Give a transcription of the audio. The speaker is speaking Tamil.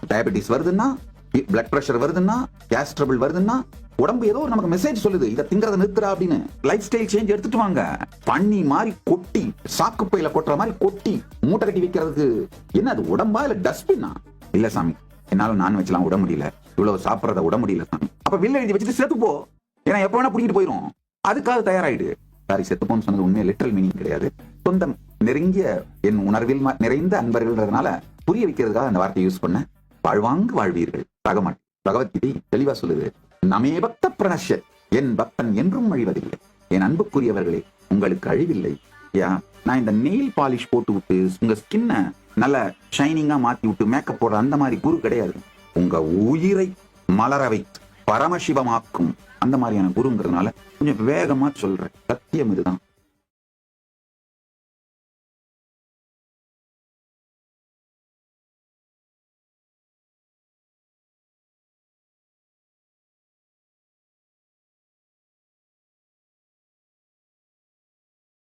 டயபெட்டிஸ் வருதுன்னா, பிளட் பிரஷர் வருதுன்னா, கேஸ் ட்ரபிள் வருதுன்னா, உடம்பு ஏதோ நமக்கு மெசேஜ் சொல்லுது, இதை திங்கறத நிறுத்துறா அப்படின்னு. லைஃப் ஸ்டைல் சேஞ்ச் எடுத்துட்டு வாங்க. பண்ணி மாதிரி கொட்டி, சாக்கு பையில கொட்டுற மாதிரி கொட்டி மூட்டை கட்டி வைக்கிறதுக்கு என்ன அது உடம்பா இல்ல டஸ்ட்பின்னா? இல்ல சாமி, என்னால நான்வெஜ்லாம் விட முடியல, இவ்வளவு சாப்பிடறத விட முடியல சாமி. அப்ப வில்ல எழுதி வச்சுட்டு செத்து போ, ஏன்னா எப்ப வேணா புடிக்கிட்டு போயிரும். அதுக்காக தயாராயிடு. சாரி, செத்துப்போன்னு சொன்னது உண்மையா லிட்டரல் மீனிங் கிடையாது. சொந்தம் நெருங்கிய என் உணர்வில் நிறைந்த அன்பர்கள்ன்றதுனால புரிய வைக்கிறதுக்காக அந்த வார்த்தையை யூஸ் பண்ண. வாழ்வாங்கு வாழ்வீர்கள். பகவத்கீதை தெளிவா சொல்லுது, நமே பக்த பிரணஷ, என் பக்தன் என்றும் அழிவதில்லை. என் அன்புக்குரியவர்களே, உங்களுக்கு அழிவில்லை. நான் இந்த நெயில் பாலிஷ் போட்டு விட்டு உங்க ஸ்கின்ன நல்ல ஷைனிங்கா மாத்தி விட்டு மேக்கப் போடுற அந்த மாதிரி குரு கிடையாது. உங்க உயிரை மலரவை பரமசிவமாக்கும் அந்த மாதிரியான குருங்கிறதுனால கொஞ்சம் வேகமா சொல்றேன். சத்தியம் இதுதான்.